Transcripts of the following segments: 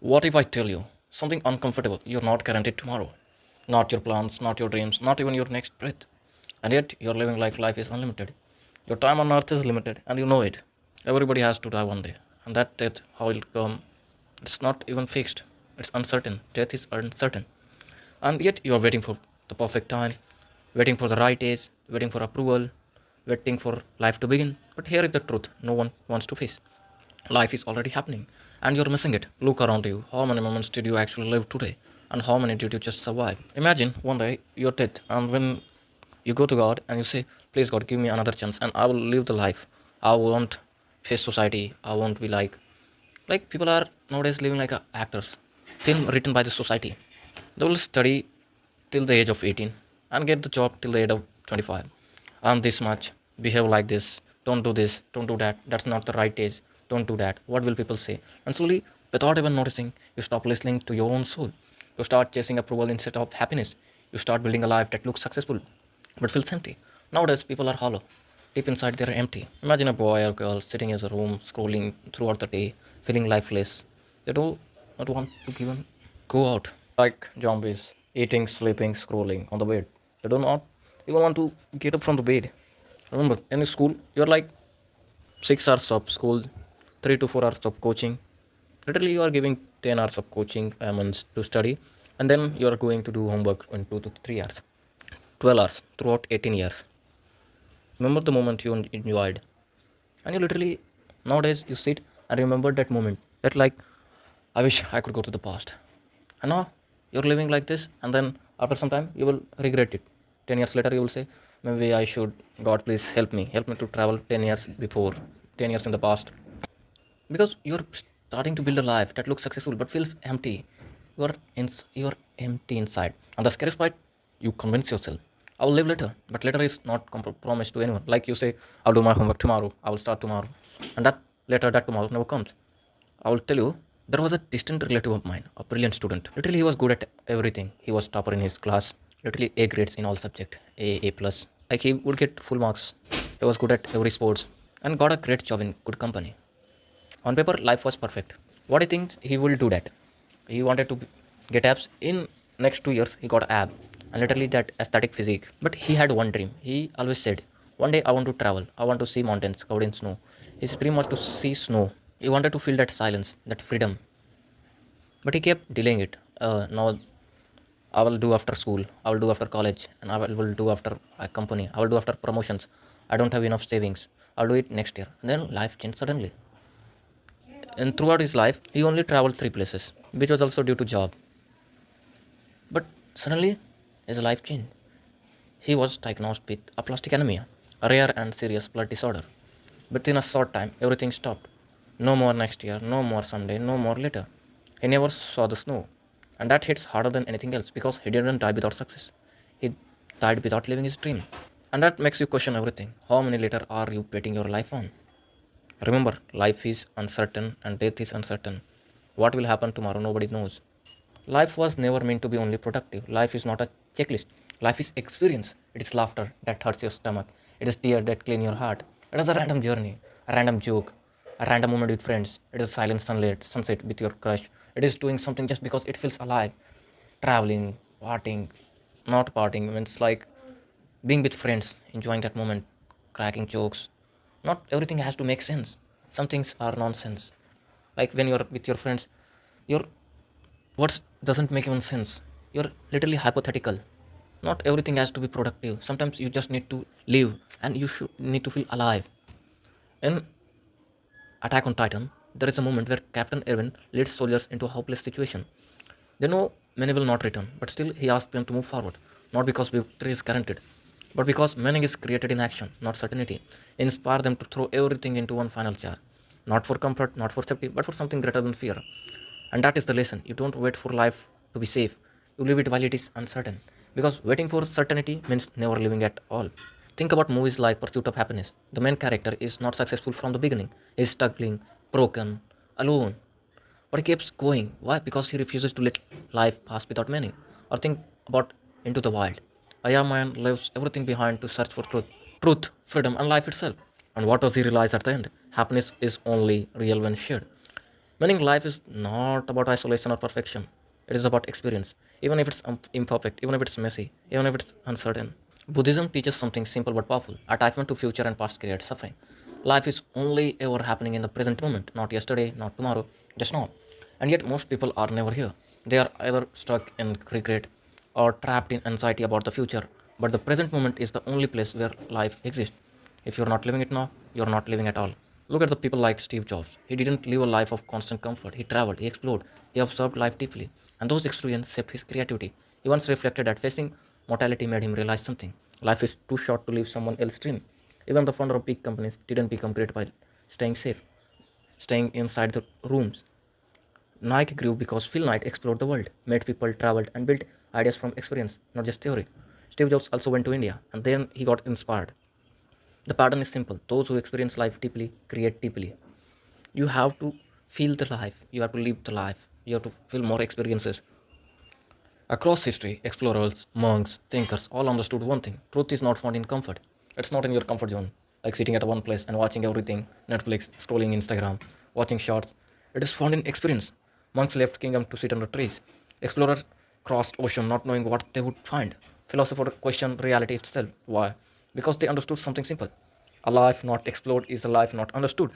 What if I tell you something uncomfortable? You're not guaranteed tomorrow. Not your plans, not your dreams, not even your next breath. And yet, you're living like life is unlimited. Your time on earth is limited, and you know it. Everybody has to die one day. And that death, how it'll come, it's not even fixed. It's uncertain. Death is uncertain. And yet, you're waiting for the perfect time, waiting for the right age, waiting for approval, waiting for life to begin. But here is the truth no one wants to face. Life is already happening, and you're missing it. Look around you. How many moments did you actually live today? And how many did you just survive? Imagine one day you're dead, and when you go to God and you say, please, God, give me another chance, and I will live the life. I won't face society. I won't be like people are nowadays living like actors. Film written by the society. They will study till the age of 18 and get the job till the age of 25. Earn this much, behave like this, don't do this, don't do that, that's not the right age, don't do that. What will people say? And slowly, without even noticing, you stop listening to your own soul. You start chasing approval instead of happiness. You start building a life that looks successful but feels empty. Nowadays, people are hollow. Deep inside, they're empty. Imagine a boy or girl sitting in a room, scrolling throughout the day, feeling lifeless. They do not want to even go out. Like zombies, eating, sleeping, scrolling on the bed. They do not even want to get up from the bed. Remember, in school, you're like 6 hours of school, 3 to 4 hours of coaching. Literally, you are giving 10 hours of coaching months to study, and then you are going to do homework in 2 to 3 hours, 12 hours throughout 18 years. Remember the moment you enjoyed, and you literally nowadays you sit and remember that moment. That like, I wish I could go to the past. And now you're living like this, and then after some time you will regret it. 10 years later, you will say, maybe I should. God, please help me to travel 10 years before, 10 years in the past, because you're starting to build a life that looks successful but feels empty. You're empty inside, and the scariest part, you convince yourself, I will live later. But later is not promised to anyone. Like you say, I'll do my homework tomorrow, I will start tomorrow, and that later, that tomorrow never comes. I will tell you, there was a distant relative of mine, a brilliant student. Literally, he was good at everything. He was topper in his class. Literally, A grades in all subject, A plus. Like he would get full marks. He was good at every sports and got a great job in good company. On paper, life was perfect. What he thinks he will do that. He wanted to get abs. In next 2 years, he got ab and literally that aesthetic physique. But he had one dream. He always said, one day I want to travel. I want to see mountains covered in snow. His dream was to see snow. He wanted to feel that silence, that freedom. But he kept delaying it. Now I will do after school. I will do after college, and will do after a company. I will do after promotions. I don't have enough savings. I'll do it next year. And then life changed suddenly. And throughout his life, he only traveled 3 places, which was also due to job. But suddenly, his life changed. He was diagnosed with aplastic anemia, a rare and serious blood disorder. But in a short time, everything stopped. No more next year, no more someday, no more later. He never saw the snow. And that hits harder than anything else because he didn't die without success. He died without living his dream. And that makes you question everything. How many later are you betting your life on? Remember, life is uncertain and death is uncertain. What will happen tomorrow, nobody knows. Life was never meant to be only productive. Life is not a checklist. Life is experience. It is laughter that hurts your stomach. It is tears that clean your heart. It is a random journey, a random joke, a random moment with friends. It is a silent sunset with your crush. It is doing something just because it feels alive. Traveling, partying, not partying means like being with friends, enjoying that moment, cracking jokes. Not everything has to make sense. Some things are nonsense. Like when you're with your friends, your words doesn't make even sense. You're literally hypothetical. Not everything has to be productive. Sometimes you just need to live and you should need to feel alive. In Attack on Titan, there is a moment where Captain Erwin leads soldiers into a hopeless situation. They know many will not return, but still he asks them to move forward. Not because victory is guaranteed, but because meaning is created in action, not certainty. Inspire them to throw everything into one final jar. Not for comfort, not for safety, but for something greater than fear. And that is the lesson. You don't wait for life to be safe. You live it while it is uncertain. Because waiting for certainty means never living at all. Think about movies like Pursuit of Happiness. The main character is not successful from the beginning. He is struggling, broken, alone. But he keeps going. Why? Because he refuses to let life pass without meaning. Or think about Into the Wild. A young man leaves everything behind to search for truth, freedom, and life itself. And what does he realize at the end? Happiness is only real when shared. Meaning life is not about isolation or perfection. It is about experience, even if it's imperfect, even if it's messy, even if it's uncertain. Buddhism teaches something simple but powerful. Attachment to future and past creates suffering. Life is only ever happening in the present moment, not yesterday, not tomorrow, just now. And yet, most people are never here. They are either stuck in regret or trapped in anxiety about the future. But the present moment is the only place where life exists. If you're not living it now, you're not living at all. Look at the people like Steve Jobs. He didn't live a life of constant comfort. He traveled, he explored, he observed life deeply. And those experiences shaped his creativity. He once reflected that facing mortality made him realize something. Life is too short to live someone else's dream. Even the founder of big companies didn't become great by staying safe, staying inside the rooms. Nike grew because Phil Knight explored the world, made people, traveled, and built ideas from experience, not just theory. Steve Jobs also went to India, and then he got inspired. The pattern is simple. Those who experience life deeply create deeply. You have to feel the life, you have to live the life, you have to feel more experiences. Across history, explorers, monks, thinkers all understood one thing: truth is not found in comfort. It's not in your comfort zone, like sitting at one place and watching everything Netflix, scrolling Instagram, watching shorts. It is found in experience. Monks left kingdom to sit under trees. Explorers crossed ocean not knowing what they would find. Philosophers questioned reality itself. Why? Because they understood something simple. A life not explored is a life not understood.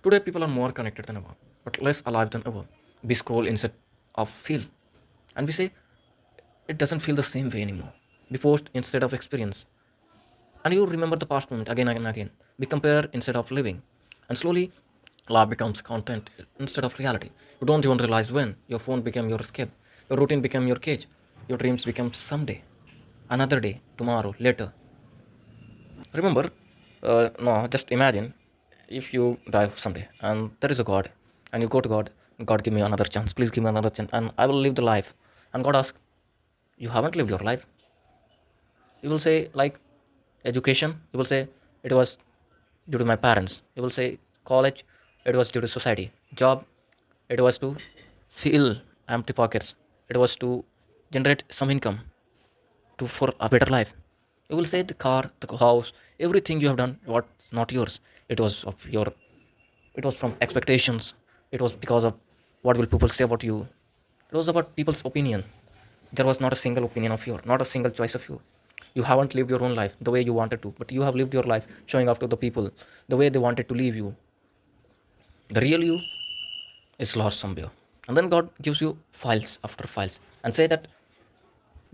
Today, people are more connected than ever, but less alive than ever. We scroll instead of feel. And we say it doesn't feel the same way anymore. We post instead of experience. And you remember the past moment again and again. We compare instead of living. And slowly, life becomes content instead of reality. You don't even realize when. Your phone became your escape. Your routine became your cage. Your dreams become someday, another day, tomorrow, later. Remember, no, just imagine if you die someday and there is a God and you go to God, God give me another chance, please give me another chance, and I will live the life. And God asks, you haven't lived your life. You will say, like, education, you will say, it was due to my parents. You will say, college, it was due to society. Job, it was to fill empty pockets. It was to generate some income to for a better life. You will say the car, the house, everything you have done, what's not yours. It was of your, it was from expectations. It was because of what will people say about you. It was about people's opinion. There was not a single opinion of yours, not a single choice of you. You haven't lived your own life the way you wanted to, but you have lived your life showing up to the people the way they wanted to leave you. The real you is lost somewhere. And then God gives you files after files and say that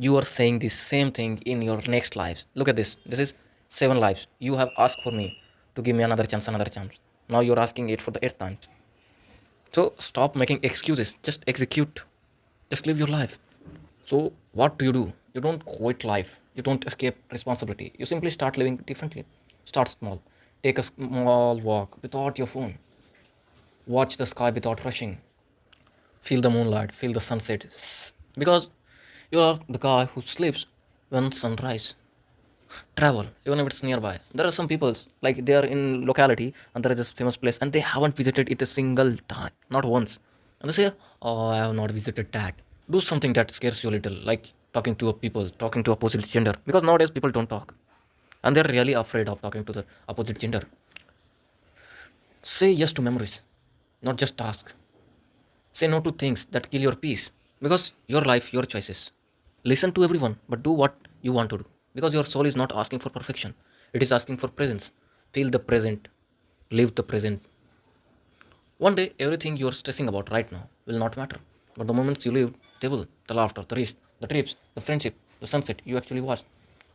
you are saying the same thing in your next lives. Look at this. This is 7 lives. You have asked for me to give me another chance, another chance. Now you're asking it for the 8th time. So stop making excuses. Just execute. Just live your life. So what do? You don't quit life. You don't escape responsibility. You simply start living differently. Start small. Take a small walk without your phone. Watch the sky without rushing. Feel the moonlight. Feel the sunset. Because you are the guy who sleeps when sunrise. Travel, even if it's nearby. There are some people like they are in locality and there is this famous place and they haven't visited it a single time, not once. And they say, "Oh, I have not visited that." Do something that scares you a little, like talking to a people, talking to opposite gender, because nowadays people don't talk and they're really afraid of talking to the opposite gender. Say yes to memories, not just tasks. Say no to things that kill your peace, because your life, your choices. Listen to everyone, but do what you want to do, because your soul is not asking for perfection, it is asking for presence. Feel the present, live the present. One day, everything you are stressing about right now will not matter. But the moments you live, they will. The laughter, the rest, the trips, the friendship, the sunset you actually watched.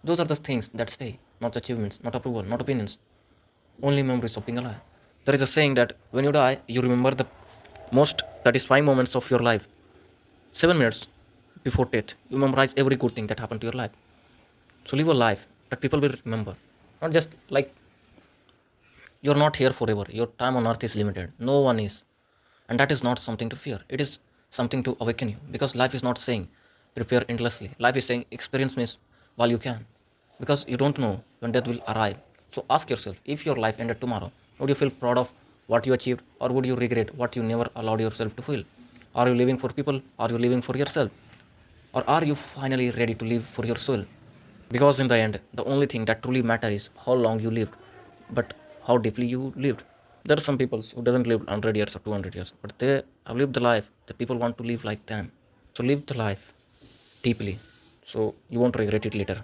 Those are the things that stay, not achievements, not approval, not opinions, only memories of being alive. There is a saying that when you die, you remember the most satisfying moments of your life. 7 minutes before death, you memorize every good thing that happened to your life. So live a life that people will remember. Not just like you're not here forever. Your time on earth is limited. No one is. And that is not something to fear. It is something to awaken you. Because life is not saying prepare endlessly. Life is saying experience means while you can. Because you don't know when death will arrive. So ask yourself, if your life ended tomorrow, would you feel proud of what you achieved or would you regret what you never allowed yourself to feel? Are you living for people? Are you living for yourself? Or are you finally ready to live for your soul? Because in the end, the only thing that truly matters is how long you lived, but how deeply you lived. There are some people who doesn't live 100 years or 200 years, but they have lived the life that people want to live like them. So live the life deeply, so you won't regret it later.